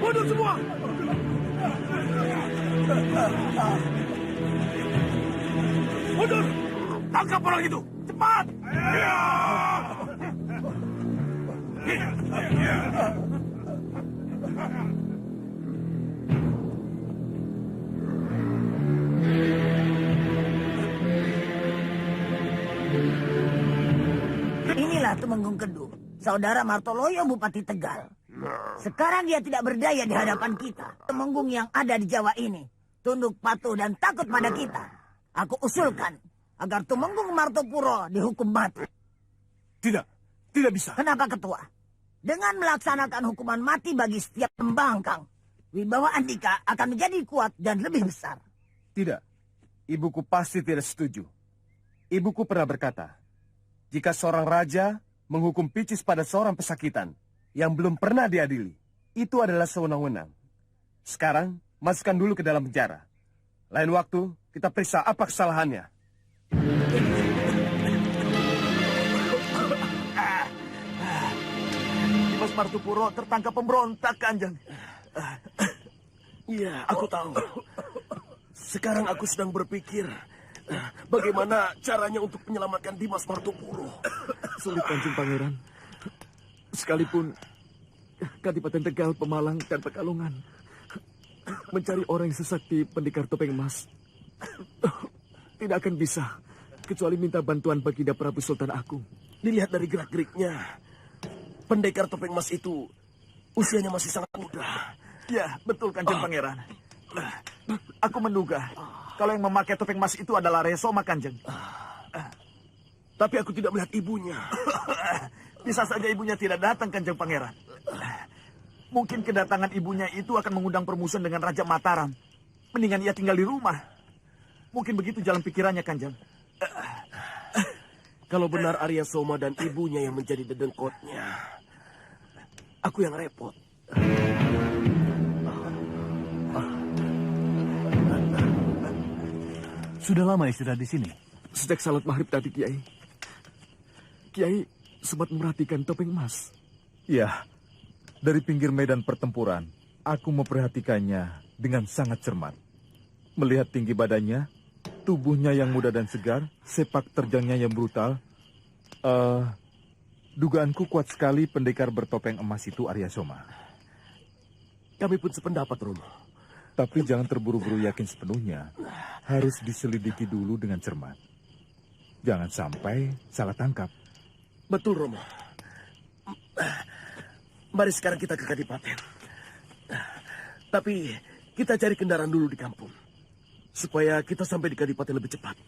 Mundur semua! Mundur! Tangkap orang itu! Cepat! Inilah Tumenggung Kedung, saudara Martoloyo Bupati Tegal. Sekarang dia tidak berdaya di hadapan kita. Tumenggung yang ada di Jawa ini tunduk patuh dan takut pada kita. Aku usulkan agar Tumenggung Martopuro dihukum mati. Tidak bisa. Kenapa, Ketua? Dengan melaksanakan hukuman mati bagi setiap pembangkang, wibawa Andika akan menjadi kuat dan lebih besar. Tidak. Ibuku pasti tidak setuju. Ibuku pernah berkata, jika seorang raja menghukum picis pada seorang pesakitan yang belum pernah diadili, itu adalah sewenang-wenang. Sekarang, masukkan dulu ke dalam penjara. Lain waktu, kita periksa apa kesalahannya. Dimas Martopuro tertangkap pemberontak, Kanjeng. Iya, aku tahu. Sekarang aku sedang berpikir bagaimana caranya untuk menyelamatkan Dimas Martopuro. Sulit, Kanjeng Pangeran. Sekalipun Kadipaten Tegal, Pemalang, dan Pekalongan mencari orang yang sesakti Pendekar Topeng Emas tidak akan bisa kecuali minta bantuan Baginda Prabu Sultan Agung. Dilihat dari gerak-geriknya, Pendekar Topeng Emas itu Usianya masih sangat muda. Ya, betul Kanjeng Pangeran. Aku menduga kalau yang memakai topeng emas itu adalah Arya Soma, Kanjeng. Tapi aku tidak melihat ibunya. Bisa saja ibunya tidak datang, Kanjeng Pangeran. Mungkin kedatangan ibunya itu akan mengundang permusuhan dengan Raja Mataram. Mendingan ia tinggal di rumah. Mungkin begitu jalan pikirannya, Kanjeng. Kalau benar Arya Soma dan ibunya yang menjadi dedengkotnya, aku yang repot. Sudah lama istirahat di sini? Sejak salat maghrib tadi, Kiai. Kiai sempat memperhatikan topeng emas. Ya, dari pinggir medan pertempuran, aku memperhatikannya dengan sangat cermat. Melihat tinggi badannya, tubuhnya yang muda dan segar, sepak terjangnya yang brutal. Dugaanku kuat sekali pendekar bertopeng emas itu Arya Soma. Kami pun sependapat, Romo. Tapi jangan terburu-buru yakin sepenuhnya. Harus diselidiki dulu dengan cermat. Jangan sampai salah tangkap. Betul, Romo. Mari sekarang kita ke Kadipaten. Tapi kita cari kendaraan dulu di kampung. Supaya kita sampai di Kadipaten lebih cepat.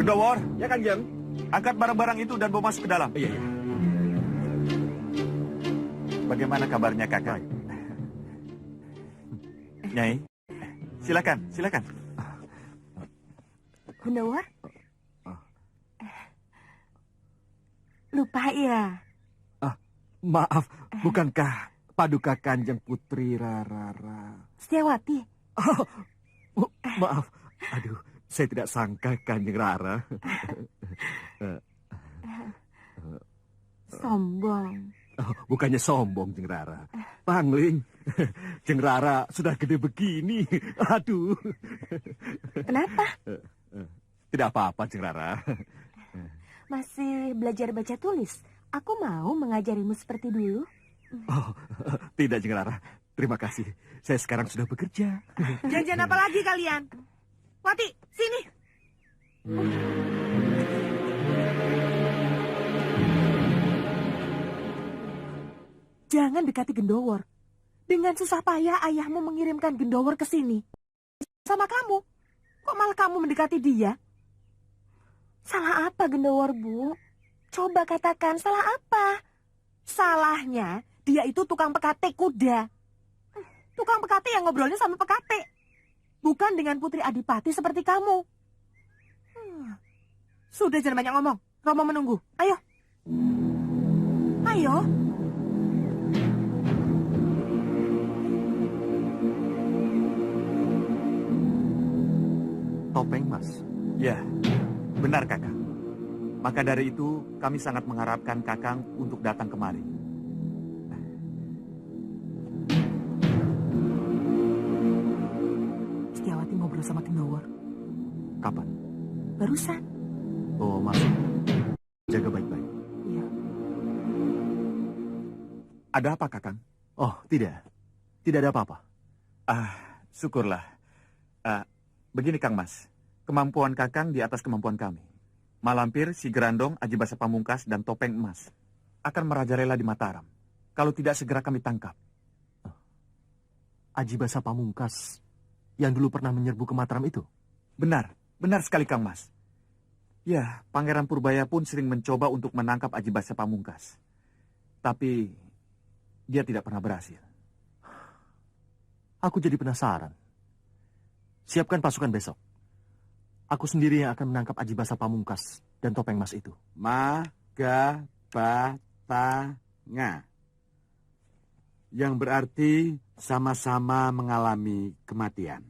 Gendawar, Ya, Kanjeng. angkat barang-barang itu dan bawa masuk ke dalam. Iya, iya. Bagaimana kabarnya, Kakak? Nyai, silakan, silakan. Gundawar? Lupa ya? Maaf, bukankah Paduka Kanjeng Putri Rara? Setiawati? Maaf, aduh, saya tidak sangka Kanjeng Rara. Sombong. Oh, bukannya sombong, Jeng Rara. Pangling, Jeng Rara sudah gede begini. Aduh. Kenapa? Tidak apa-apa, Jeng Rara. Masih belajar baca tulis? Aku mau mengajarimu seperti dulu. Oh, tidak, Jeng Rara. Terima kasih. Saya sekarang sudah bekerja. Janjian apa lagi kalian? Wati, sini. Jangan dekati Gendowor. Dengan susah payah ayahmu mengirimkan Gendowor ke sini. Sama kamu. Kok malah kamu mendekati dia? Salah apa Gendowor, Bu? Coba katakan, salah apa? Salahnya, dia itu tukang pekate kuda. Tukang pekate yang ngobrolnya sama pekate. Bukan dengan Putri Adipati seperti kamu. Sudah, jangan banyak ngomong. Romo menunggu. Ayo. Ayo. Topeng Mas. Ya, benar Kakang. Maka dari itu kami sangat mengharapkan Kakang untuk datang kemari. Setiawati ngobrol sama Gendowor. Kapan? Barusan. Oh, masuk. Jaga baik-baik. Iya. Ada apa, Kakang? Oh, tidak. Tidak ada apa-apa. Syukurlah. Begini, Kang Mas. Kemampuan Kakang di atas kemampuan kami. Malampir, Si Gerandong, Aji Basa Pamungkas, dan Topeng Emas akan merajalela di Mataram. Kalau tidak segera kami tangkap. Aji Basa Pamungkas yang dulu pernah menyerbu ke Mataram itu? Benar, benar sekali Kang Mas. Ya, Pangeran Purbaya pun sering mencoba untuk menangkap Aji Basa Pamungkas. Tapi dia tidak pernah berhasil. Aku jadi penasaran. Siapkan pasukan besok. Aku sendiri yang akan menangkap Aji Basa Pamungkas dan Topeng Mas itu. Magabatanga. Yang berarti sama-sama mengalami kematian.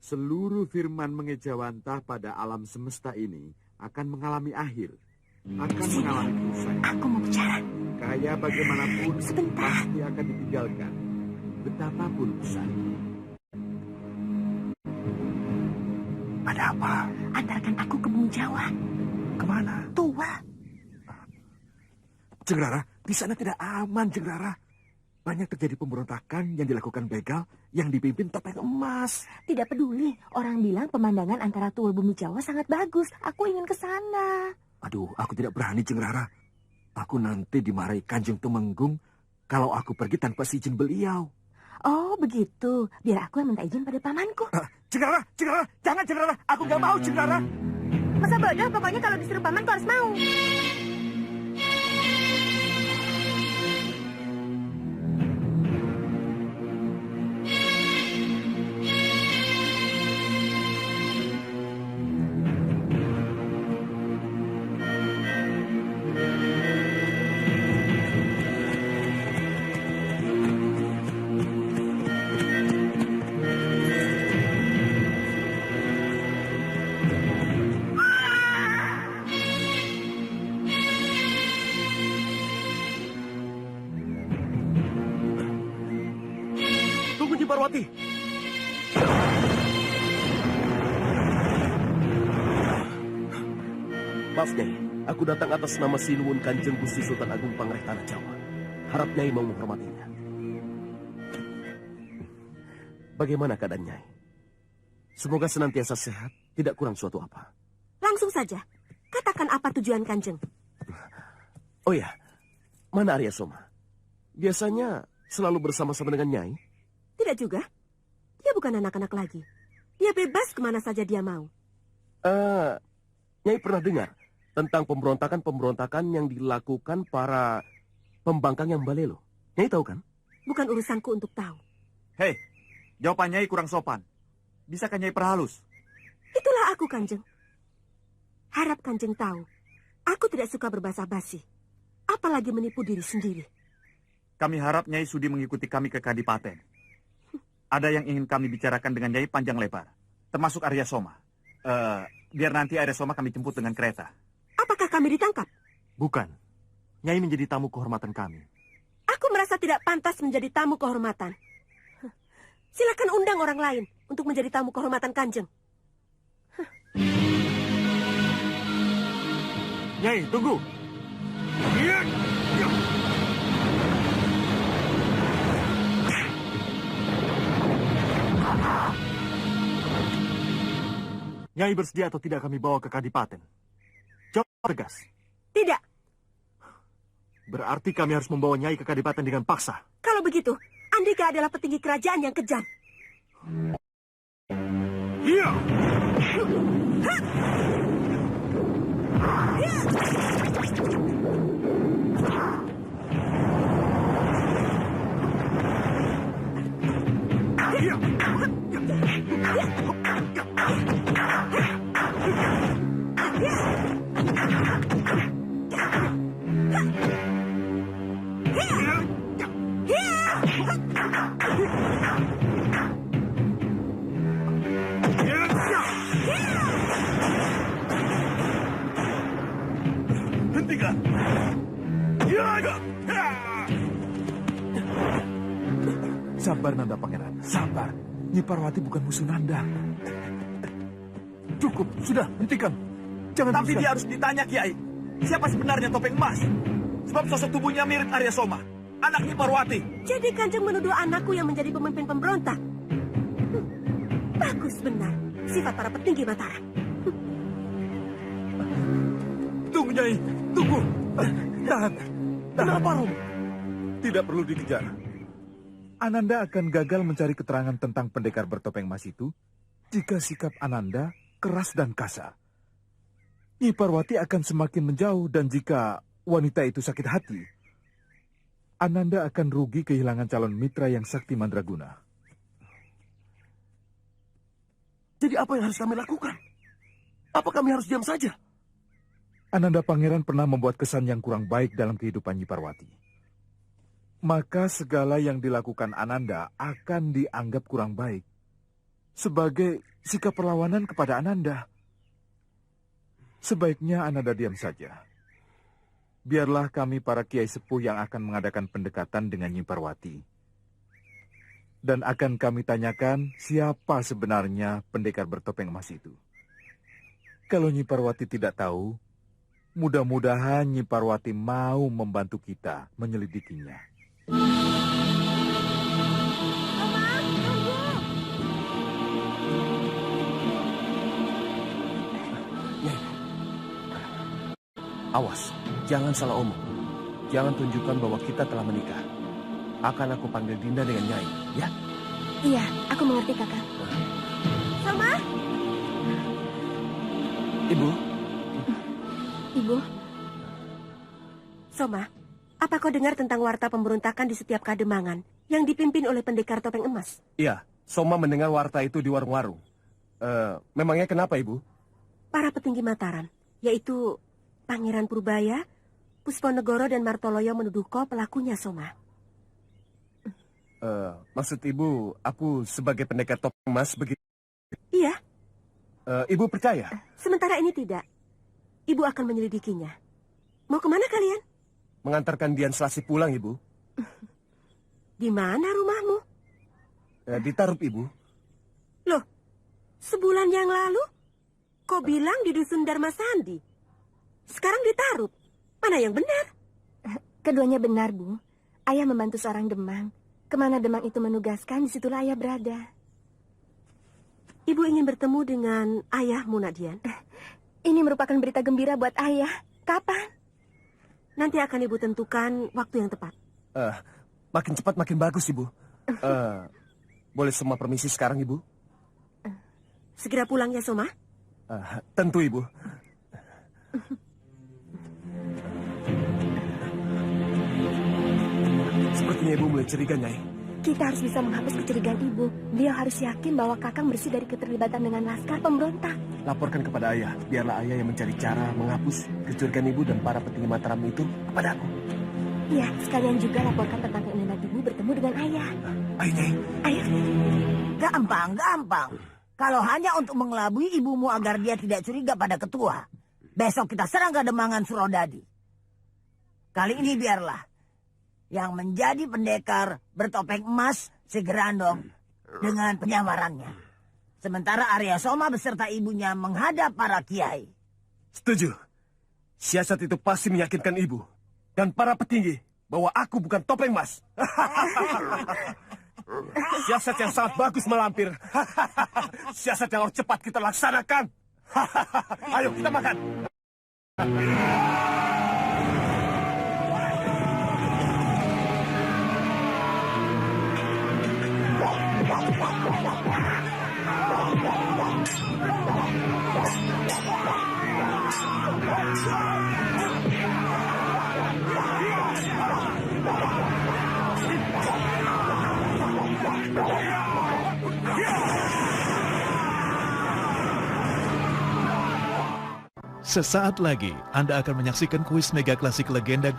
Seluruh firman mengejawantah pada alam semesta ini akan mengalami akhir. Akan mengalami kerusakan. Aku mau bicara. Kaya bagaimanapun Sebentar. pasti akan ditinggalkan. Betapapun besar. Ada apa? Antarkan aku ke Bumi Jawa. Kemana? Tua. Jeng Rara, di sana tidak aman, Jeng Rara. Banyak terjadi pemberontakan yang dilakukan begal yang dipimpin Topeng Emas. Tidak peduli. Orang bilang pemandangan antara Tua Bumi Jawa sangat bagus. Aku ingin ke sana. Aduh, aku tidak berani, Jeng Rara. Aku nanti dimarahi Kanjeng Tumenggung kalau aku pergi tanpa izin beliau. Oh, begitu. Biar aku yang minta izin pada pamanku. Jeng Rara, jangan Jeng Rara. Aku nggak mau, Jeng Rara. Masa bodoh, pokoknya kalau disuruh pamanku harus mau. Tunggu, Nyi Parwati. Maaf, Nyai. Aku datang atas nama Sinuwun Kanjeng Gusti Sultan Agung Pangereh Tanah Jawa. Harap Nyai mau menghormatinya. Bagaimana keadaan Nyai? Semoga senantiasa sehat, tidak kurang suatu apa. Langsung saja. Katakan apa tujuan Kanjeng. Oh ya, mana Arya Soma? Biasanya selalu bersama-sama dengan Nyai. Tidak juga. Dia bukan anak-anak lagi. Dia bebas kemana saja dia mau. Nyai pernah dengar tentang pemberontakan-pemberontakan yang dilakukan para pembangkang yang balelo. Nyai tahu kan? Bukan urusanku untuk tahu. Hei, jawaban Nyai kurang sopan. Bisakah Nyai perhalus? Itulah aku, Kanjeng. Harap Kanjeng tahu. Aku tidak suka berbahasa basi. Apalagi menipu diri sendiri. Kami harap Nyai sudi mengikuti kami ke Kadipaten. Ada yang ingin kami bicarakan dengan Nyai panjang lebar. Termasuk Arya Soma. Biar nanti Arya Soma kami jemput dengan kereta. Apakah kami ditangkap? Bukan. Nyai menjadi tamu kehormatan kami. Aku merasa tidak pantas menjadi tamu kehormatan. Silakan undang orang lain untuk menjadi tamu kehormatan Kanjeng. Nyai, tunggu. Nyai bersedia atau tidak kami bawa ke Kadipaten? Jawab tegas. Tidak. Berarti kami harus membawa Nyai ke Kadipaten dengan paksa. Kalau begitu, Andika adalah petinggi kerajaan yang kejam. Iya. Hentikan! Sabar Nanda Pangeran, sabar. Nyi Parwati bukan musuh Nanda. Cukup, sudah, hentikan. Jangan Tapi teruskan. dia harus ditanya, Kiai. Siapa sebenarnya Topeng Emas? Sebab sosok tubuhnya mirip Arya Soma, anak Nyi Parwati. Jadi Kanjeng menuduh anakku yang menjadi pemimpin pemberontak. Bagus benar. sifat para petinggi Mataram. Tunggu, Nyai. Tunggu. Tahan. Kenapa, Rum? Tidak perlu dikejar. Ananda akan gagal mencari keterangan tentang pendekar bertopeng emas itu jika sikap Ananda keras dan kasar. Nyi Parwati akan semakin menjauh dan jika wanita itu sakit hati, Ananda akan rugi kehilangan calon mitra yang sakti mandraguna. Jadi apa yang harus kami lakukan? Apa kami harus diam saja? Ananda Pangeran pernah membuat kesan yang kurang baik dalam kehidupan Nyi Parwati. Maka segala yang dilakukan Ananda akan dianggap kurang baik sebagai sikap perlawanan kepada Ananda. Sebaiknya Ananda diam saja. Biarlah kami para kiai sepuh yang akan mengadakan pendekatan dengan Nyi Parwati. Dan akan kami tanyakan siapa sebenarnya pendekar bertopeng emas itu. Kalau Nyi Parwati tidak tahu, mudah-mudahan Nyi Parwati mau membantu kita menyelidikinya. Awas, jangan salah omong. Jangan tunjukkan bahwa kita telah menikah. Akan aku panggil Dinda dengan Nyai, ya? Iya, aku mengerti, Kakak. Soma? Ibu? Ibu? Soma, apa kau dengar tentang warta pemberontakan di setiap kademangan yang dipimpin oleh pendekar topeng emas? Iya, Soma mendengar warta itu di warung-warung. Memangnya kenapa, Ibu? Para petinggi Mataram, yaitu Pangeran Purbaya, Pusponegoro, dan Martoloyo menuduh kau pelakunya, Soma. Maksud Ibu, aku sebagai pendekar topeng emas begitu? Iya. Ibu percaya? Sementara ini tidak. Ibu akan menyelidikinya. Mau kemana kalian? Mengantarkan Dian Selasi pulang, Ibu. Di mana rumahmu? Di Tarup, Ibu. Loh, sebulan yang lalu kau bilang di Dusun Dharma Sandi. Sekarang di Tarup. Mana yang benar? Keduanya benar, Bu. Ayah membantu seorang Demang. Kemana Demang itu menugaskan, disitulah ayah berada. Ibu ingin bertemu dengan ayahmu, Nadian. Ini merupakan berita gembira buat ayah. Kapan? Nanti akan ibu tentukan waktu yang tepat. Makin cepat makin bagus, Ibu. Boleh Soma permisi sekarang, Ibu? Segera pulang ya, Soma? Tentu, Ibu. Sepertinya Ibu mulai curiga, Nyai. Kita harus bisa menghapus kecurigaan Ibu. Dia harus yakin bahwa Kakang bersih dari keterlibatan dengan laskar pemberontak. Laporkan kepada Ayah. Biarlah Ayah yang mencari cara menghapus kecurigaan Ibu dan para petinggi Mataram itu kepada aku. Iya, sekalian juga laporkan tentang keinginan Ibu bertemu dengan Ayah. Ayo, Nyai. Ayo. Gampang. Kalau hanya untuk mengelabui ibumu agar dia tidak curiga pada ketua, besok kita serang Kademangan Surodadi. Kali ini biarlah yang menjadi pendekar bertopeng emas si Gerandong dengan penyamarannya. Sementara Arya Soma beserta ibunya menghadap para kiai. Setuju. Siasat itu pasti meyakinkan Ibu dan para petinggi bahwa aku bukan topeng emas. Siasat yang sangat bagus, Malampir. Siasat yang harus cepat kita laksanakan. Ayo kita makan. Sesaat lagi Anda akan menyaksikan kuis Mega Klasik Legenda.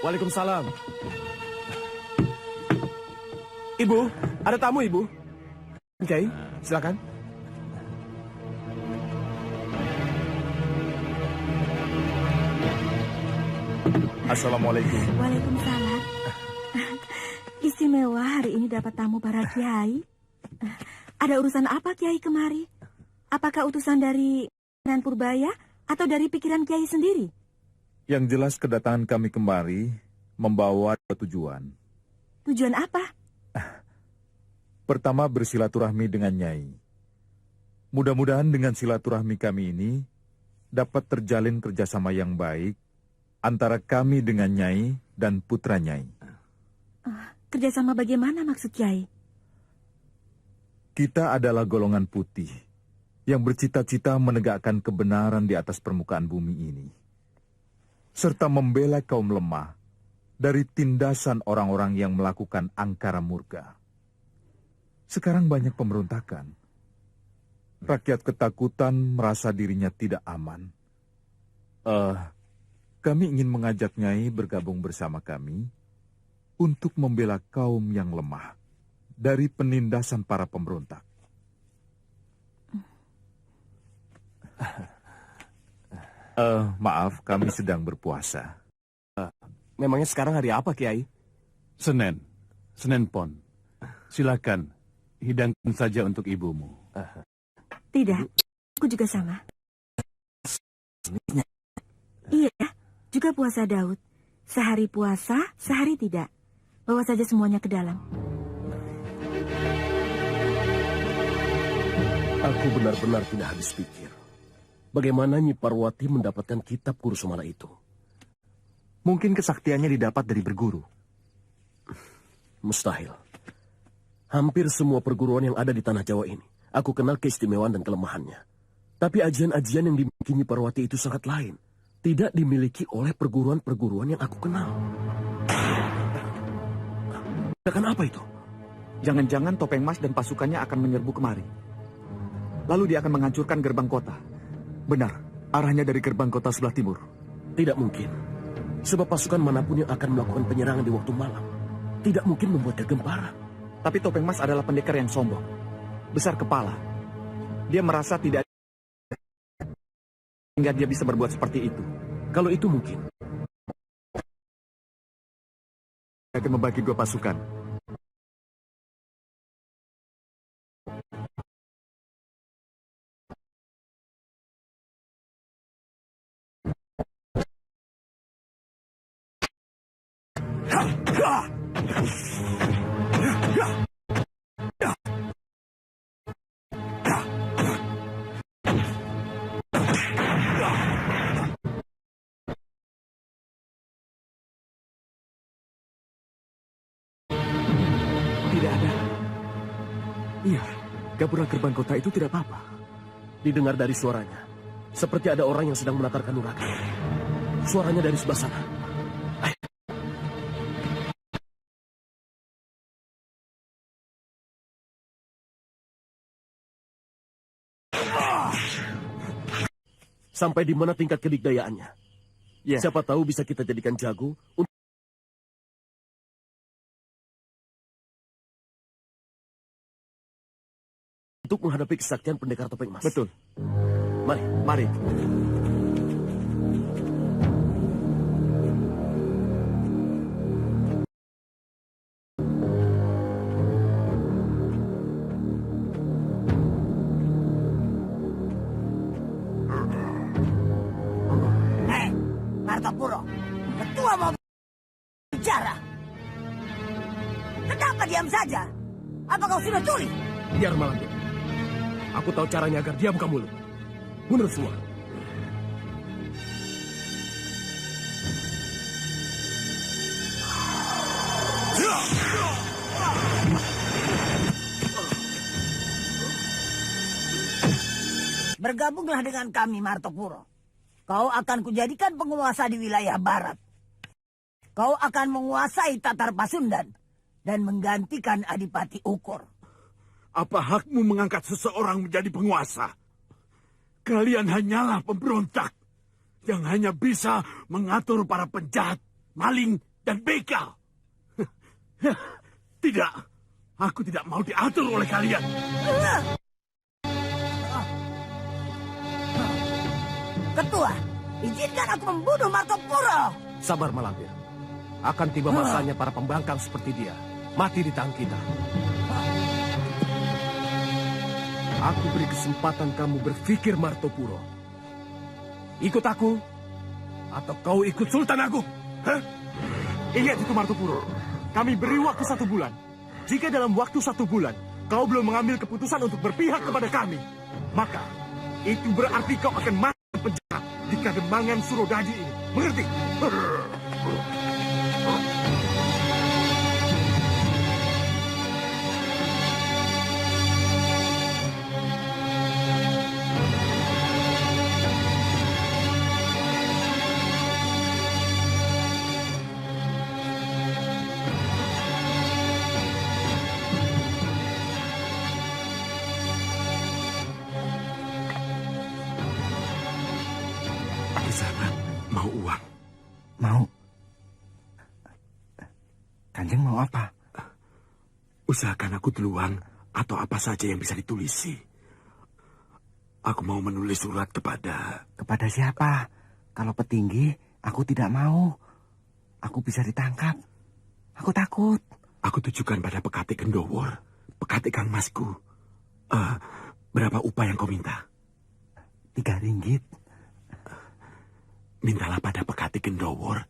Waalaikumsalam. Ibu, ada tamu, Ibu. Kiai, silakan. Assalamualaikum. Waalaikumsalam. Istimewa hari ini dapat tamu para kiai. Ada urusan apa kiai kemari? Apakah utusan dari Nan Purbaya atau dari pikiran kiai sendiri? Yang jelas kedatangan kami kemari membawa tujuan. Tujuan apa? Pertama, bersilaturahmi dengan Nyai. Mudah-mudahan dengan silaturahmi kami ini dapat terjalin kerjasama yang baik antara kami dengan Nyai dan putra Nyai. Kerjasama bagaimana maksud kiai? Kita adalah golongan putih yang bercita-cita menegakkan kebenaran di atas permukaan bumi ini, serta membela kaum lemah dari tindasan orang-orang yang melakukan angkara murka. Sekarang banyak pemberontakan. Rakyat ketakutan merasa dirinya tidak aman. Kami ingin mengajak Nyai bergabung bersama kami untuk membela kaum yang lemah dari penindasan para pemberontak. Maaf, kami sedang berpuasa. Memangnya sekarang hari apa, Kiai? Senin Pon. Silakan, hidangkan saja untuk ibumu. Tidak, aku juga sama. Iya, juga puasa Daud. Sehari puasa, sehari tidak. Bawa saja semuanya ke dalam. Aku benar-benar tidak habis pikir. Bagaimana Nyi Parwati mendapatkan kitab Kurusumala itu? Mungkin kesaktiannya didapat dari berguru. Mustahil. Hampir semua perguruan yang ada di tanah Jawa ini, aku kenal keistimewaan dan kelemahannya. Tapi ajian-ajian yang dimiliki Nyi Parwati itu sangat lain. Tidak dimiliki oleh perguruan-perguruan yang aku kenal. Akan apa itu? Jangan-jangan Topeng Mas dan pasukannya akan menyerbu kemari. Lalu dia akan menghancurkan gerbang kota. Benar, arahnya dari gerbang kota sebelah timur. Tidak mungkin. Sebab pasukan manapun yang akan melakukan penyerangan di waktu malam tidak mungkin membuat kegempara. Tapi Topeng Mas adalah pendekar yang sombong. Besar kepala. Dia merasa tidak hingga dia bisa berbuat seperti itu. Kalau itu mungkin. Dia akan membagi dua pasukan. Tidak ada. Iya, gapura gerbang kota itu tidak apa-apa. Didengar dari suaranya, seperti ada orang yang sedang menatar kanuragan. Suaranya dari sebelah sana. Ayo. Sampai di mana tingkat kedikdayaannya? Yeah. Siapa tahu bisa kita jadikan jago untuk menghadapi kesaktian pendekar Topeng Mas. Betul. Mari. Mari. Martopuro, ketua mau bicara. Kenapa diam saja? Apa kau sudah curi? Biar malam ini. Aku tahu caranya agar dia buka mulut. Mundur semua. Bergabunglah dengan kami, Martopuro. Kau akan kujadikan penguasa di wilayah barat. Kau akan menguasai Tatar Pasundan dan menggantikan Adipati Ukur. Apa hakmu mengangkat seseorang menjadi penguasa? Kalian hanyalah pemberontak yang hanya bisa mengatur para penjahat, maling, dan begal. Tidak, aku tidak mau diatur oleh kalian. Ketua, izinkan aku membunuh Martopuro. Sabar Malampir. Akan tiba masanya para pembangkang seperti dia mati di tangan kita. Aku beri kesempatan kamu berpikir, Martopuro. Ikut aku, atau kau ikut Sultan Agung. Hah? Ingat itu Martopuro. Kami beri waktu 1 bulan. Jika dalam waktu 1 bulan kau belum mengambil keputusan untuk berpihak kepada kami, maka itu berarti kau akan mati di penjara di Kademangan Surodadi ini. Mengerti? Kisana mau uang. Mau? Kanjeng mau apa? Usahakan aku duluan atau apa saja yang bisa ditulisi. Aku mau menulis surat kepada... Kepada siapa? Kalau petinggi, aku tidak mau. Aku bisa ditangkap. Aku takut. Aku tujukan pada Pekati Gendowor, Pekati Kang Masku. Berapa upah yang kau minta? 3 ringgit. Mintalah pada Pekati Gendowor.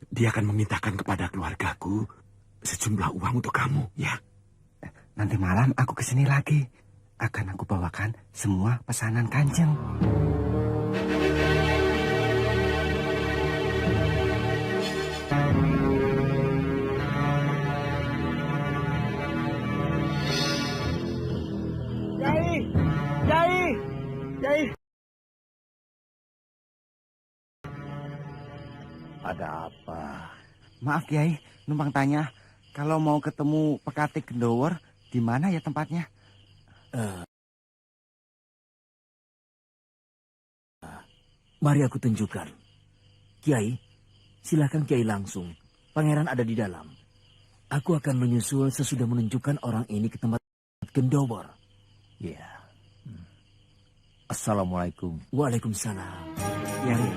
Dia akan memintakan kepada keluargaku sejumlah uang untuk kamu, ya. Nanti malam aku kesini lagi. Akan aku bawakan semua pesanan Kanjeng. Kiai. Ada apa? Maaf Kiai, numpang tanya. Kalau mau ketemu Pekati Gendowor, di mana ya tempatnya? Mari aku tunjukkan. Kiai, silakan Kiai langsung. Pangeran ada di dalam. Aku akan menyusul sesudah menunjukkan orang ini ke tempat Gendowor. Ya. Assalamualaikum. Waalaikumsalam. Kiai.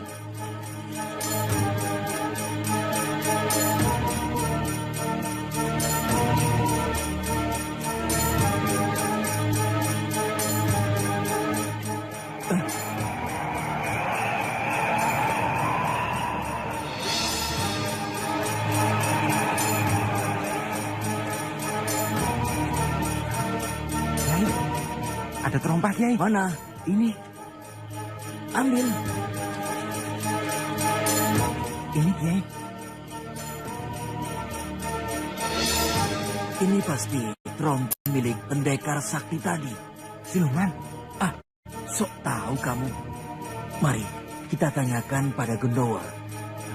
Ada terompah, Kiai. Mana? Ini. Ambil. Ini, Kiai. Ini pasti terompah milik pendekar sakti tadi. Siluman. Sok tahu kamu. Mari kita tanyakan pada Gendowor.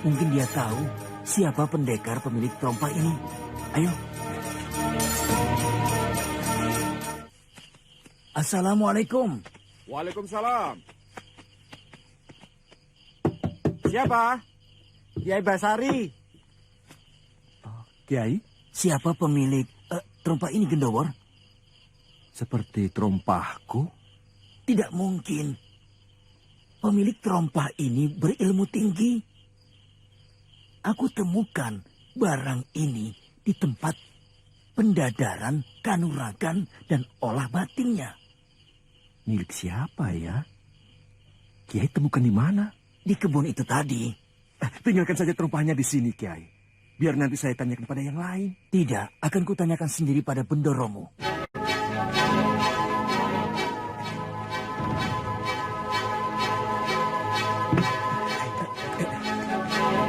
Mungkin dia tahu siapa pendekar pemilik terompah ini. Ayo. Assalamualaikum. Waalaikumsalam. Siapa? Kiai Basari. Kiai? Siapa pemilik terompah ini, Gendowor? Seperti terompahku? Tidak mungkin. Pemilik terompah ini berilmu tinggi. Aku temukan barang ini di tempat pendadaran, kanuragan, dan olah batinnya. Milik siapa ya? Kiai temukan di mana? Di kebun itu tadi. Tinggalkan saja terompahnya di sini, Kiai. Biar nanti saya tanyakan pada yang lain. Tidak, akan kutanyakan sendiri pada Bendoromo.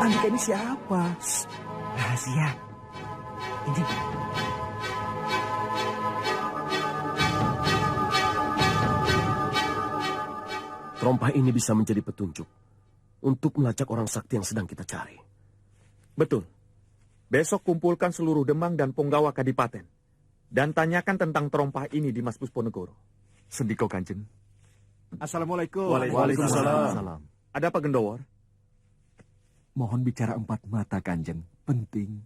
Andika ini siapa? Rahasia. Ini. Terompah ini bisa menjadi petunjuk untuk melacak orang sakti yang sedang kita cari. Betul. Besok kumpulkan seluruh Demang dan Punggawa Kadipaten. Dan tanyakan tentang terompah ini di Mas Pusponegoro. Sendiko Kanjeng. Assalamualaikum. Waalaikumsalam. Ada apa Gendowor? Mohon bicara 4 mata, Kanjeng. Penting.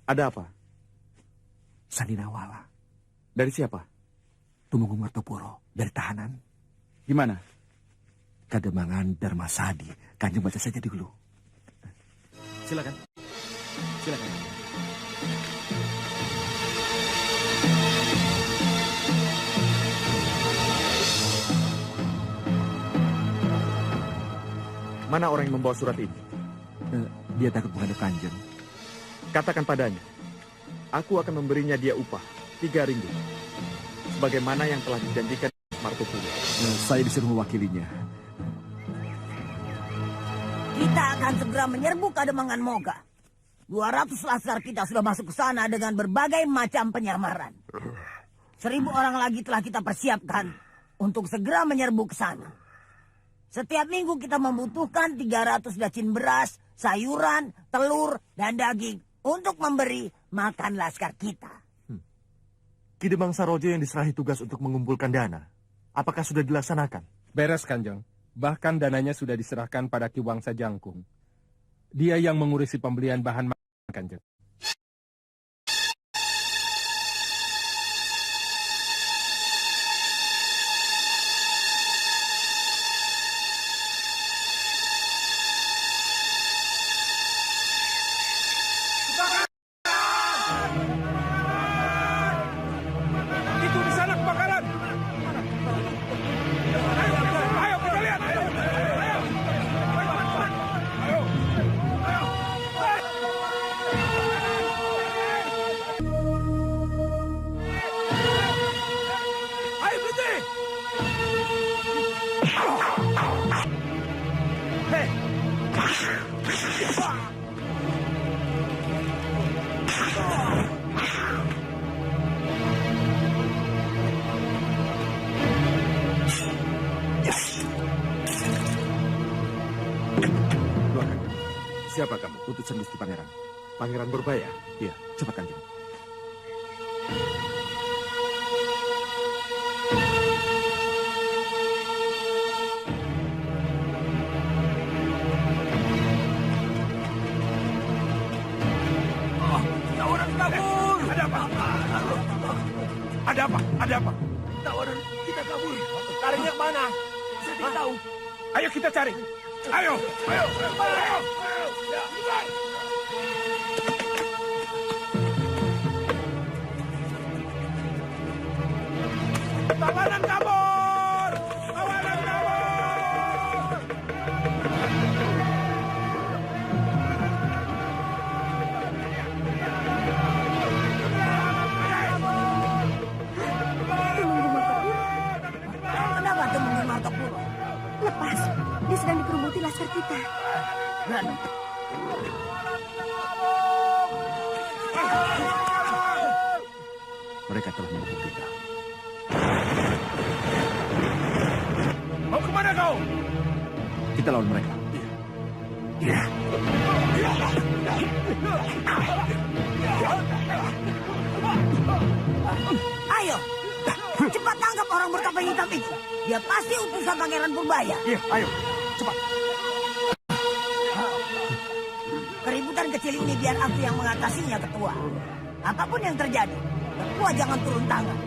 Ada apa? Sandinawala. Dari siapa? Tumenggung Martopuro. Dari tahanan. Gimana? Kademangan Darmasadi. Kanjeng baca saja dulu. Silakan. Silakan. Mana orang yang membawa surat ini? Dia takut menghadap Kanjeng. Katakan padanya, aku akan memberinya dia upah 3 ringgit. Sebagaimana yang telah dijanjikan Martopuro. Saya disuruh mewakilinya. Kita akan segera menyerbu Kademangan Moga. 200 laskar kita sudah masuk ke sana dengan berbagai macam penyamaran. 1000 orang lagi telah kita persiapkan untuk segera menyerbu ke sana. Setiap minggu kita membutuhkan 300 dacin beras, sayuran, telur, dan daging untuk memberi makan laskar kita. Ki Demang Sarojo yang diserahi tugas untuk mengumpulkan dana. Apakah sudah dilaksanakan? Beres, Kanjeng. Bahkan dananya sudah diserahkan pada Ki Wangsa Jangkung. Dia yang mengurusi pembelian bahan makanan, Kanjeng. Itu di sana kebakaran. Ayo kita lihat. Ayo berhenti. Hei. Siapa kamu? Utusan Gusti Pangeran. Pangeran Purbaya? Iya, cepat Kanjeng. Tawaran kabur. Ada apa? Ada apa? Ada apa? Tawaran kita kabur. Carinya kemana? Saya tidak tahu. Ayo kita cari. Ayo. Ayo. Ayo. Tawanan kabur. Tawanan kabur. Kenapa Temenggung Martopuro? Lepas, dia sedang dikerubuti laskar kita. Dan Mereka telah memburu kita. Mau kemana kau? Kita lawan mereka. Iya. ayo, cepat tangkap orang berkapal hitam itu. Dia pasti utusan Pangeran Purbaya. Iya, ayo, cepat. Keributan kecil ini biar aku yang mengatasinya, Ketua. Apapun yang terjadi, Ketua jangan turun tangan.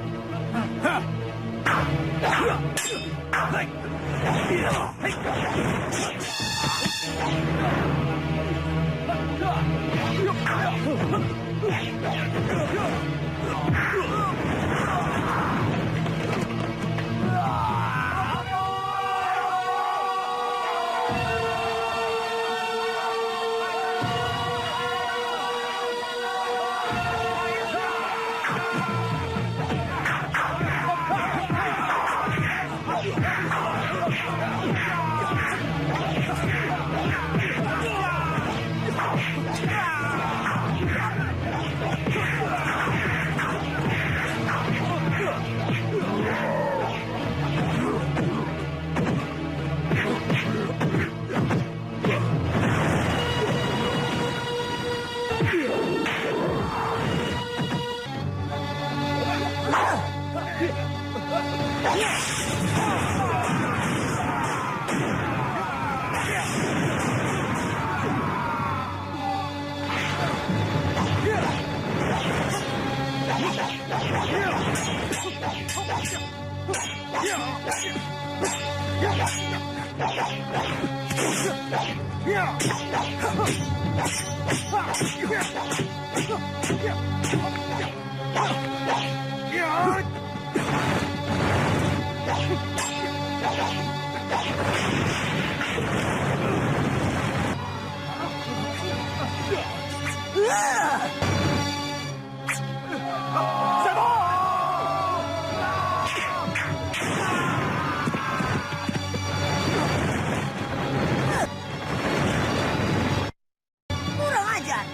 Kurang ajar.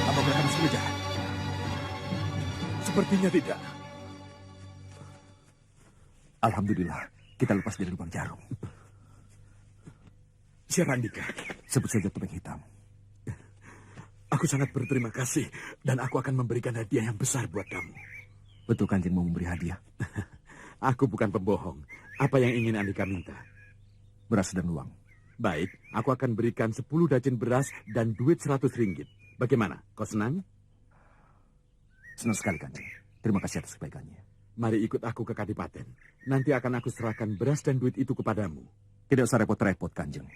Apa mereka harus mengejar? Sepertinya tidak. Alhamdulillah, kita lepas dari lubang jarum. Syarandika, Sebut saja Topeng Hitam. aku sangat berterima kasih dan aku akan memberikan hadiah yang besar buat kamu. Betul Kanjeng mau memberi hadiah? Aku bukan pembohong. Apa yang ingin Andika minta? Beras dan uang. Baik, aku akan berikan 10 dacin beras dan duit 100 ringgit. Bagaimana? Kau senang? Senang sekali Kanjeng. Terima kasih atas kebaikannya. Mari ikut aku ke Kadipaten. Nanti akan aku serahkan beras dan duit itu kepadamu. Tidak usah repot-repot Kanjeng.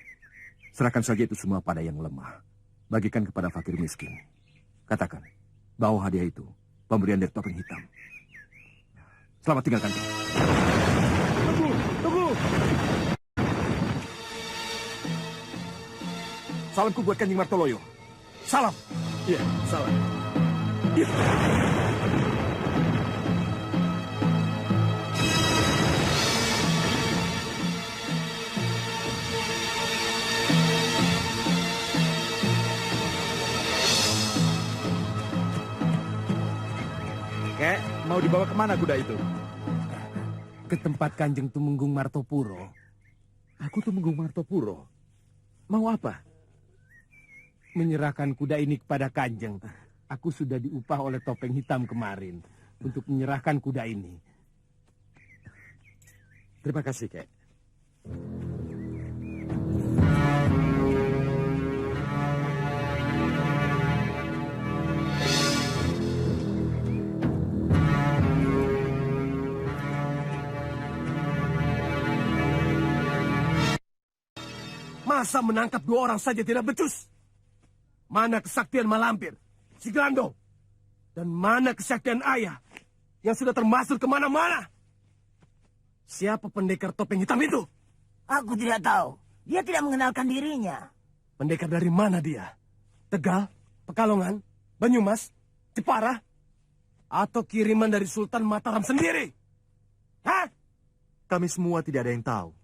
Serahkan saja itu semua pada yang lemah. Bagikan kepada fakir miskin. Katakan, bahwa hadiah itu pemberian dari Topeng Hitam. Selamat tinggal Kanjeng. Tunggu! Salamku buat Kanjeng Martoloyo. Salam. Iya, salam. Kek, mau dibawa kemana kuda itu? Ke tempat Kanjeng Tumenggung Martopuro. Aku Tumenggung Martopuro. Mau apa? Menyerahkan kuda ini kepada Kanjeng. Aku sudah diupah oleh Topeng Hitam kemarin untuk menyerahkan kuda ini. Terima kasih, Kek. Masa menangkap 2 orang saja tidak becus? Mana kesaktian Malampir, si Glando, dan mana kesaktian Ayah yang sudah termasuk kemana-mana? Siapa pendekar Topeng Hitam itu? Aku tidak tahu. Dia tidak mengenalkan dirinya. Pendekar dari mana dia? Tegal, Pekalongan, Banyumas, Jepara, atau kiriman dari Sultan Mataram sendiri? Hah? Kami semua tidak ada yang tahu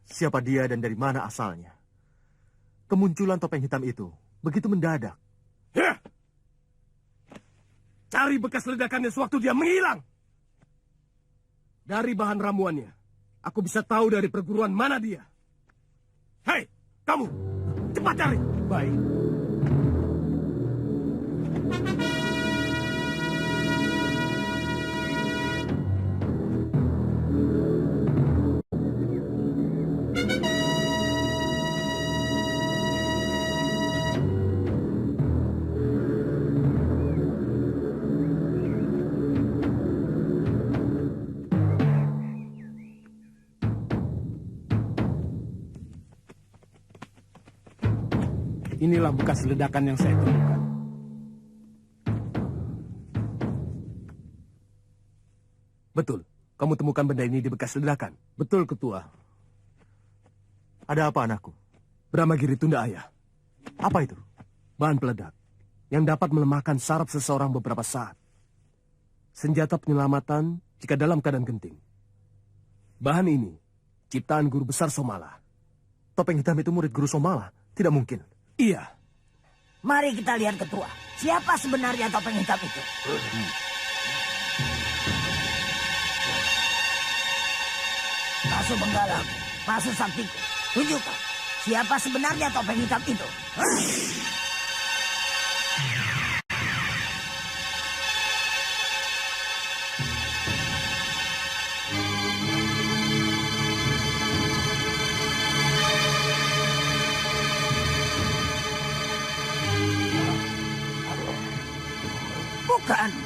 siapa dia dan dari mana asalnya. Kemunculan Topeng Hitam itu begitu mendadak. Ya. Cari bekas ledakannya sewaktu dia menghilang. Dari bahan ramuannya, aku bisa tahu dari perguruan mana dia. Hei, kamu, cepat cari. Baik. Inilah bekas ledakan yang saya temukan. Betul, kamu temukan benda ini di bekas ledakan. Betul, Ketua. Ada apa anakku? Bramagiri Tunda Ayah. Apa itu? Bahan peledak yang dapat melemahkan saraf seseorang beberapa saat. Senjata penyelamatan jika dalam keadaan genting. Bahan ini ciptaan guru besar Somala. Topeng Hitam itu murid guru Somala? Tidak mungkin. Iya. Mari kita lihat Ketua. Siapa sebenarnya Topeng Hitam itu? Pasu Benggala, Pasu Saktiku. Tunjukkan. Siapa sebenarnya Topeng Hitam itu?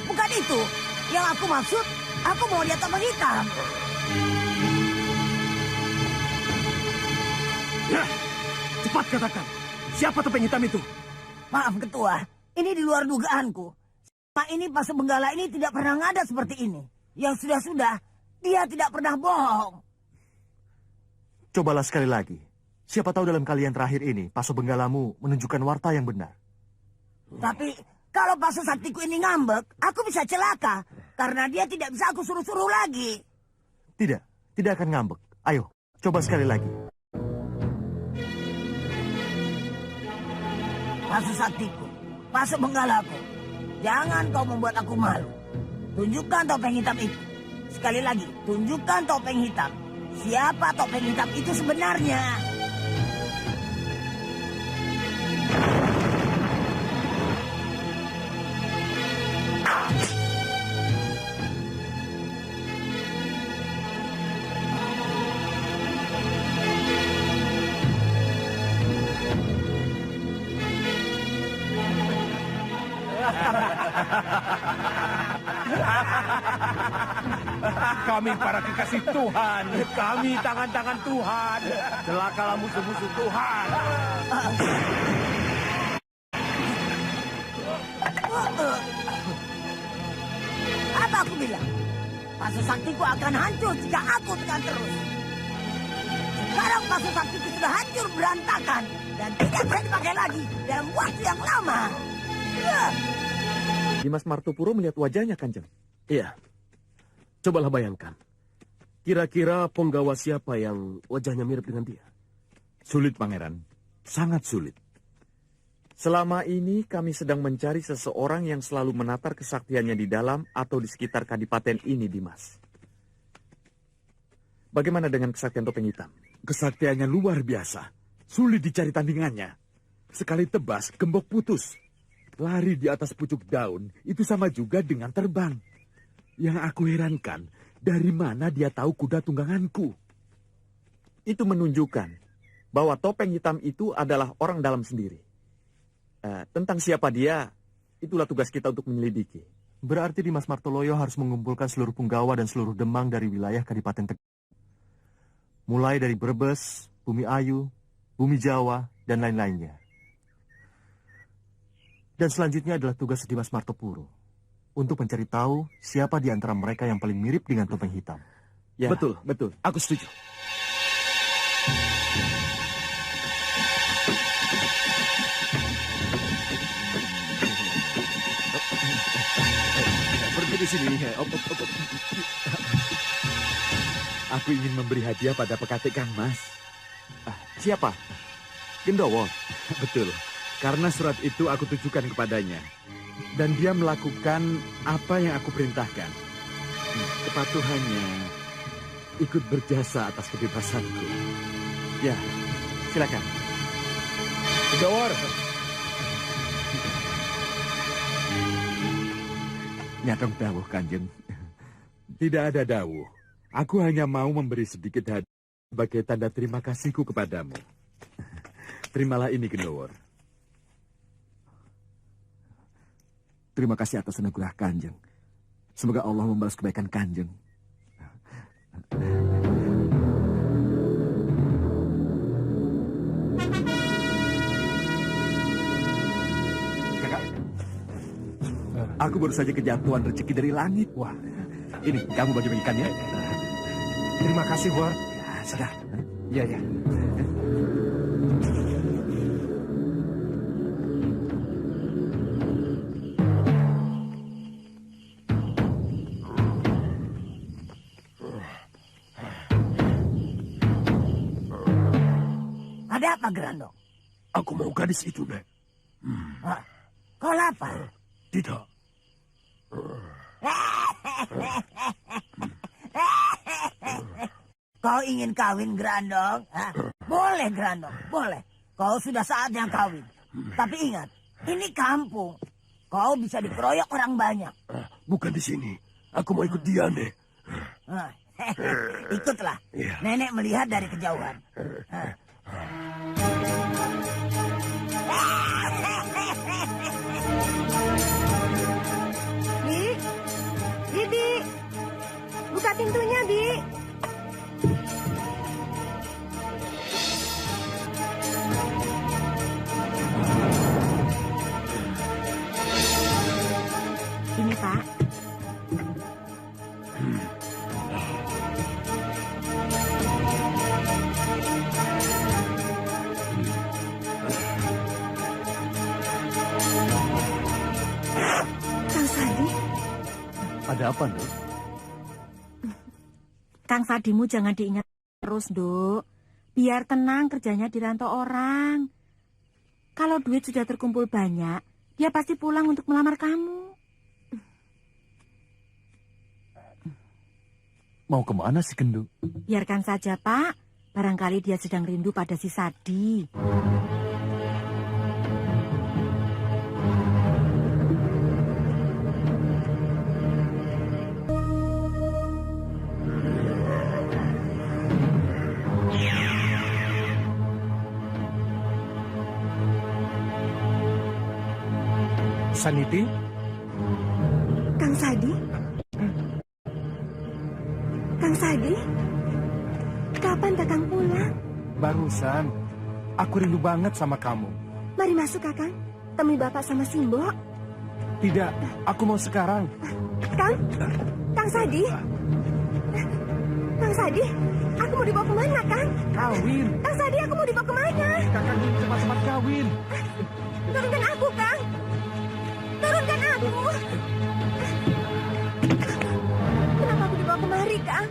Bukan itu. Yang aku maksud, Aku mau lihat topeng hitam. Ya, cepat katakan. Siapa topeng hitam itu? Maaf ketua, ini di luar dugaanku. Selama ini Pasu Benggala ini tidak pernah ngada seperti ini. Yang sudah-sudah, dia tidak pernah bohong. Cobalah sekali lagi. Siapa tahu dalam kalian terakhir ini, Pasu Benggalamu menunjukkan warta yang benar. Tapi kalau Pasu Saktiku ini ngambek, aku bisa celaka. Karena dia tidak bisa aku suruh-suruh lagi. Tidak akan ngambek. Ayo, coba sekali lagi. Pasu Saktiku, Pasu Benggalaku, jangan kau membuat aku malu. Tunjukkan topeng hitam itu. Sekali lagi, tunjukkan topeng hitam. Siapa topeng hitam itu sebenarnya? Kami para kekasih Tuhan. Kami tangan-tangan Tuhan. Celakalah musuh-musuh Tuhan. Apa aku bilang? Pasu Saktiku akan hancur jika aku tekan terus. Sekarang Pasu Saktiku sudah hancur berantakan. Dan tidak bisa dipakai lagi dalam waktu yang lama. Dimas Martopuro melihat wajahnya, Kanjeng. Iya. Cobalah bayangkan. Kira-kira penggawa siapa yang wajahnya mirip dengan dia? Sulit, Pangeran. Sangat sulit. Selama ini kami sedang mencari seseorang yang selalu menatar kesaktiannya di dalam atau di sekitar kadipaten ini, Dimas. Bagaimana dengan kesaktian topeng hitam? Kesaktiannya luar biasa. Sulit dicari tandingannya. Sekali tebas, gembok putus. Lari di atas pucuk daun, itu sama juga dengan terbang. Yang aku herankan, dari mana dia tahu kuda tungganganku? Itu menunjukkan bahwa topeng hitam itu adalah orang dalam sendiri. Tentang siapa dia, itulah tugas kita untuk menyelidiki. Berarti Dimas Martoloyo harus mengumpulkan seluruh punggawa dan seluruh demang dari wilayah Kadipaten Tegal. Mulai dari Brebes, Bumi Ayu, Bumi Jawa, dan lain-lainnya. Dan selanjutnya adalah tugas Dimas Martopuro untuk mencari tahu siapa di antara mereka yang paling mirip dengan topeng hitam. Ya, betul. Aku setuju. Berdiri sini. Aku ingin memberi hadiah pada pekatik Kang Mas. Siapa? Gendowo. Betul. Karena surat itu aku tujukan kepadanya. Dan dia melakukan apa yang aku perintahkan. Kepatuhannya ikut berjasa atas kebebasanku. Ya, silakan. Gawar. Nyatong dawuh, Kanjeng. Tidak ada dawuh. Aku hanya mau memberi sedikit hadiah sebagai tanda terima kasihku kepadamu. Terimalah ini, Gendowor. Terima kasih atas anugerah Kanjeng. Semoga Allah membalas kebaikan Kanjeng. Kakak, aku baru saja kejatuhan rezeki dari langit. Wah, ini kamu bagi-bagikannya. Terima kasih, War. Ya, sudah. Iya. Ada apa, Grandong? Aku mau gadis itu, Nek. Kau lapar? Tidak. Kau ingin kawin, Grandong? Boleh, Grandong, boleh. Kau sudah saatnya kawin. Tapi ingat, ini kampung. Kau bisa dikeroyok orang banyak. Bukan di sini. Aku mau ikut dia, Nek. Ikutlah. Nenek melihat dari kejauhan. Buka pintunya, Bi. Ini, Pak. Kang Sadi. Ada apa, Nduk? Kang Sadimu jangan diingat terus, Nduk. Biar tenang kerjanya dirantau orang. Kalau duit sudah terkumpul banyak, dia pasti pulang untuk melamar kamu. Mau kemana si Kendu? Biarkan saja, Pak. Barangkali dia sedang rindu pada si Sadi. Saniti? Kang Sadi? Kang Sadi? Kapan Kakang pulang? Barusan. Aku rindu banget sama kamu. Mari masuk, Kakang. Temui Bapak sama Simbo. Tidak, aku mau sekarang. Kang Sadi? Kang Sadi, aku mau dibawa kemana, Kang? Kawin. Kang Sadi, aku mau dibawa kemana? Kakak ingin cepat-cepat kawin. Turunkan aku, Kang. Turunkan aku. Kenapa aku dibawa kemari, Kang?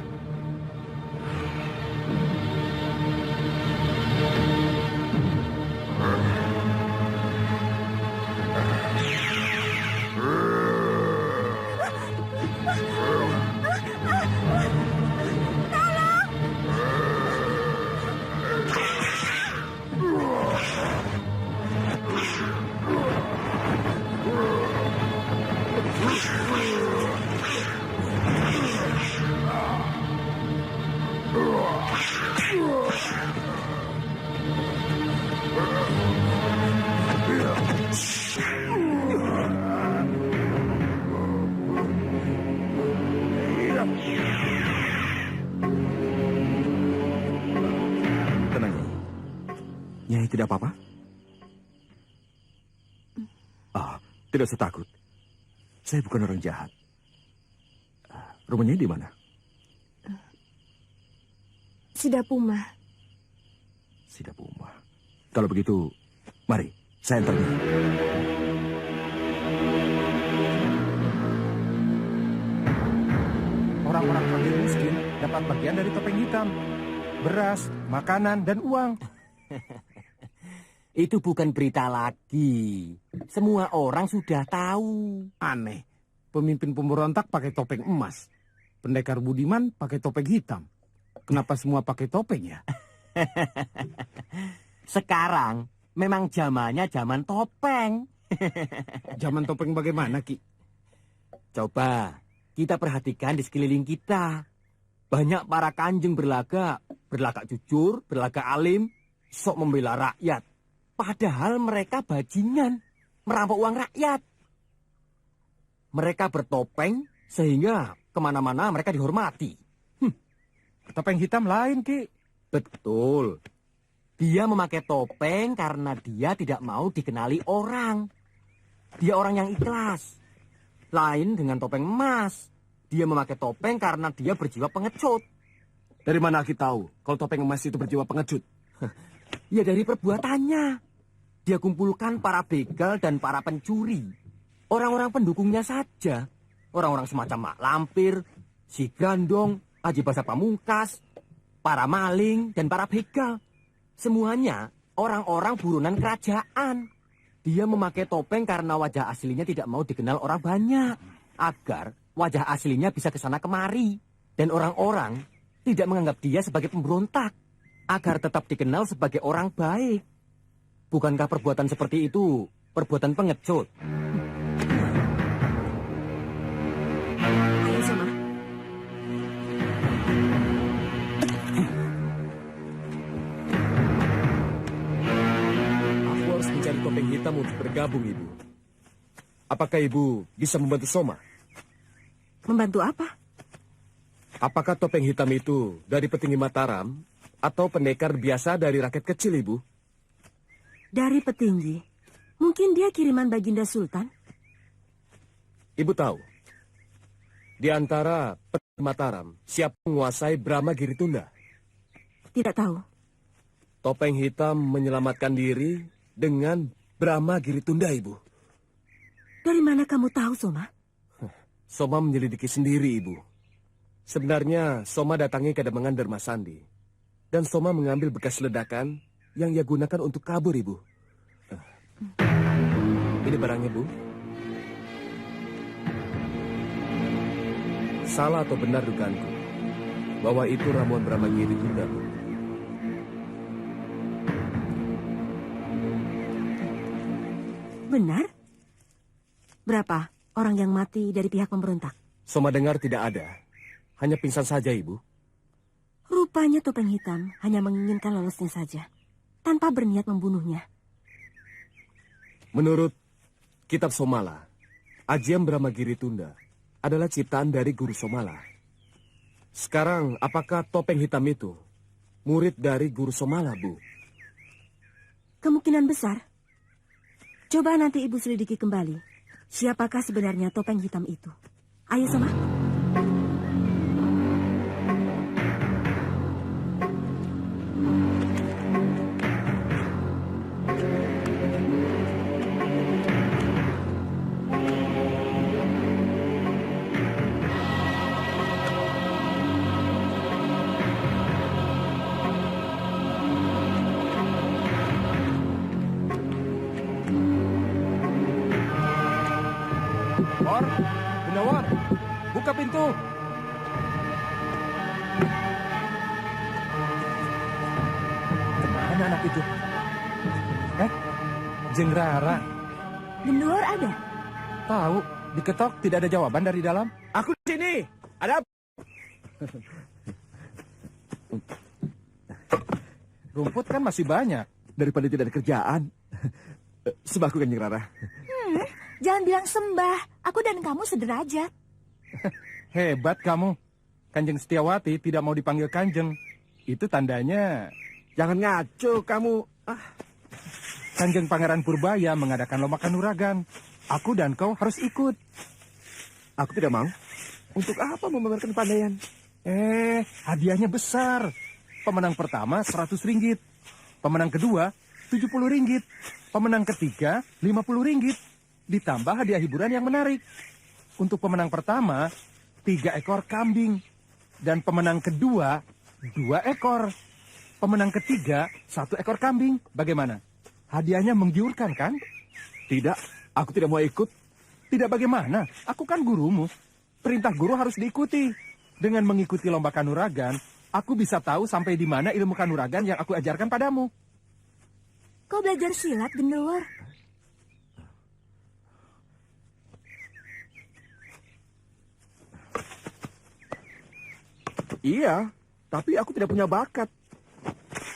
Tenang, Nyai tidak apa-apa? Tidak usah takut. Saya bukan orang jahat. Rumahnya di mana? Sidapuma. Sidapuma. Kalau begitu, mari, saya antar dia. Orang-orang fakir miskin dapat bagian dari topeng hitam. Beras, makanan, dan uang. Itu bukan berita lagi. Semua orang sudah tahu. Aneh. Pemimpin pemberontak pakai topeng emas. Pendekar budiman pakai topeng hitam. Kenapa semua pakai topeng ya? Sekarang memang zamannya zaman topeng. Zaman topeng bagaimana, Ki? Coba kita perhatikan di sekeliling kita. Banyak para kanjeng berlagak jujur, berlagak alim, sok membela rakyat. Padahal mereka bajingan, merampok uang rakyat. Mereka bertopeng sehingga kemana-mana mereka dihormati. Topeng hitam lain, Ki. Betul. Dia memakai topeng karena dia tidak mau dikenali orang. Dia orang yang ikhlas. Lain dengan topeng emas. Dia memakai topeng karena dia berjiwa pengecut. Dari mana kita tahu kalau topeng emas itu berjiwa pengecut? Ya dari perbuatannya. Dia kumpulkan para begal dan para pencuri. Orang-orang pendukungnya saja. Orang-orang semacam Mak Lampir, si Grandong, Haji Basa Pamungkas, para maling, dan para begal. Semuanya orang-orang buronan kerajaan. Dia memakai topeng karena wajah aslinya tidak mau dikenal orang banyak. Agar wajah aslinya bisa kesana kemari. Dan orang-orang tidak menganggap dia sebagai pemberontak. Agar tetap dikenal sebagai orang baik. Bukankah perbuatan seperti itu perbuatan pengecut? Ayo, Soma. Aku harus mencari topeng hitam untuk bergabung, Ibu. Apakah Ibu bisa membantu Soma? Membantu apa? Apakah topeng hitam itu dari petinggi Mataram atau pendekar biasa dari rakyat kecil, Ibu? Dari petinggi. Mungkin dia kiriman Baginda Sultan. Ibu tahu, di antara petinggi Mataram, siapa menguasai Brahmagiri Tunda? Tidak tahu. Topeng hitam menyelamatkan diri dengan Brahmagiri Tunda, Ibu. Dari mana kamu tahu, Soma? Soma menyelidiki sendiri, Ibu. Sebenarnya, Soma datangi Kademangan Darmasandi. Dan Soma mengambil bekas ledakan yang ia gunakan untuk kabur, Ibu. Ini barangnya, Bu. Salah atau benar dugaanku bahwa itu ramuan Brahmagiri Tunda, Bu? Benar? Berapa orang yang mati dari pihak pemberontak? Soma dengar tidak ada. Hanya pingsan saja, Ibu. Rupanya topeng hitam hanya menginginkan lolosnya saja, tanpa berniat membunuhnya. Menurut kitab Somala, Ajian Brahmagiri Tunda adalah ciptaan dari Guru Somala. Sekarang, apakah topeng hitam itu murid dari Guru Somala, Bu? Kemungkinan besar. Coba nanti Ibu selidiki kembali. Siapakah sebenarnya topeng hitam itu? Ayo, Soma. Gunawan, buka pintu. Kemana anak itu? Jeng Rara. Gendor ada? Tahu, diketok tidak ada jawaban dari dalam. Aku di sini. Ada apa? Rumput kan masih banyak. Daripada tidak ada kerjaan. Sembahku, Kanjeng Rara. Jangan bilang sembah. Aku dan kamu sederajat. Hebat kamu. Kanjeng Setiawati tidak mau dipanggil Kanjeng. Itu tandanya... Jangan ngaco kamu. Kanjeng Pangeran Purbaya mengadakan lomba kanuragan. Aku dan kau harus ikut. Aku tidak mau. Untuk apa memamerkan pandaian? Hadiahnya besar. Pemenang pertama 100 ringgit. Pemenang kedua 70 ringgit. Pemenang ketiga 50 ringgit. Ditambah hadiah hiburan yang menarik. Untuk pemenang pertama 3 ekor kambing. Dan pemenang kedua 2 ekor. Pemenang ketiga 1 ekor kambing. Bagaimana? Hadiahnya menggiurkan kan? Tidak, aku tidak mau ikut. Tidak bagaimana? Aku kan gurumu. Perintah guru harus diikuti. Dengan mengikuti lomba kanuragan, aku bisa tahu sampai di mana ilmu kanuragan yang aku ajarkan padamu. Kau belajar silat, Gendor? Iya, tapi aku tidak punya bakat.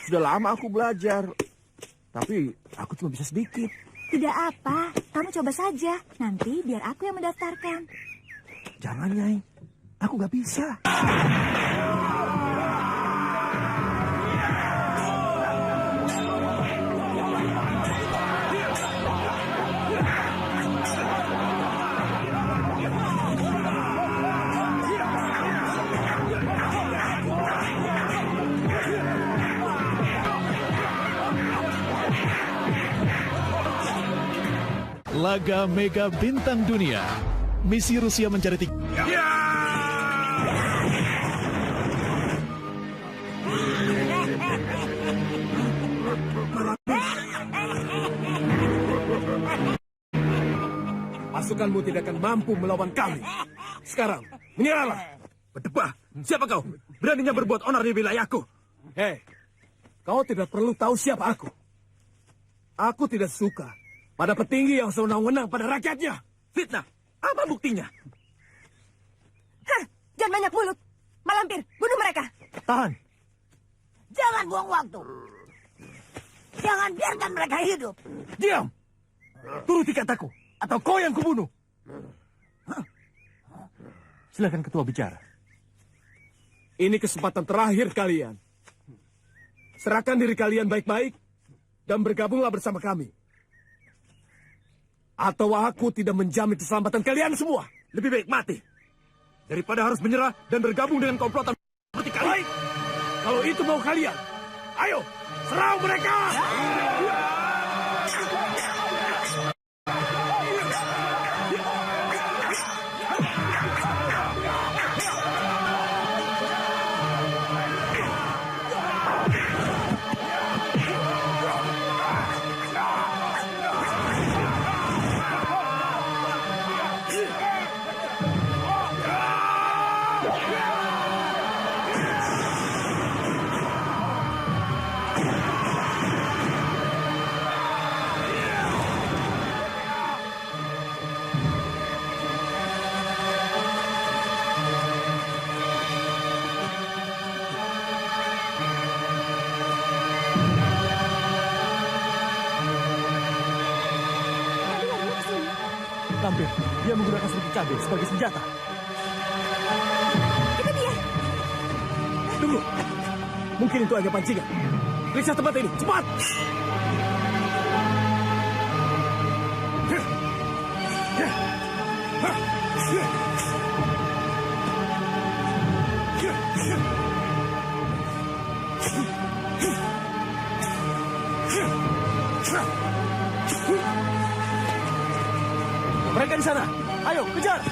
Sudah lama aku belajar. Tapi aku cuma bisa sedikit. Tidak apa, kamu coba saja. Nanti biar aku yang mendaftarkan. Jangan, Nyai. Aku gak bisa. Laga Mega Bintang Dunia. Misi Rusia mencari Pasukanmu tidak akan mampu melawan kami. Sekarang, menyerahlah. Berdebah, siapa kau? Beraninya berbuat onar di wilayahku. Hei, kau tidak perlu tahu siapa aku. Aku tidak suka pada petinggi yang sewenang-wenang pada rakyatnya. Fitnah, apa buktinya? Hah, jangan banyak mulut. Malampir, bunuh mereka. Tahan. Jangan buang waktu. Jangan biarkan mereka hidup. Diam. Turuti kataku, atau kau yang kubunuh. Silakan ketua bicara. Ini kesempatan terakhir kalian. Serahkan diri kalian baik-baik dan bergabunglah bersama kami. Atau aku tidak menjamin keselamatan kalian semua. Lebih baik mati daripada harus menyerah dan bergabung dengan komplotan seperti kalian. Kalau itu mau kalian, ayo serang mereka! Lampir, dia menggunakan seruput cabai sebagai senjata. Itu dia. Tunggu. Mungkin itu hanya pancingan. Periksa tempat ini, cepat! Mereka di sana. Ayo, kejar!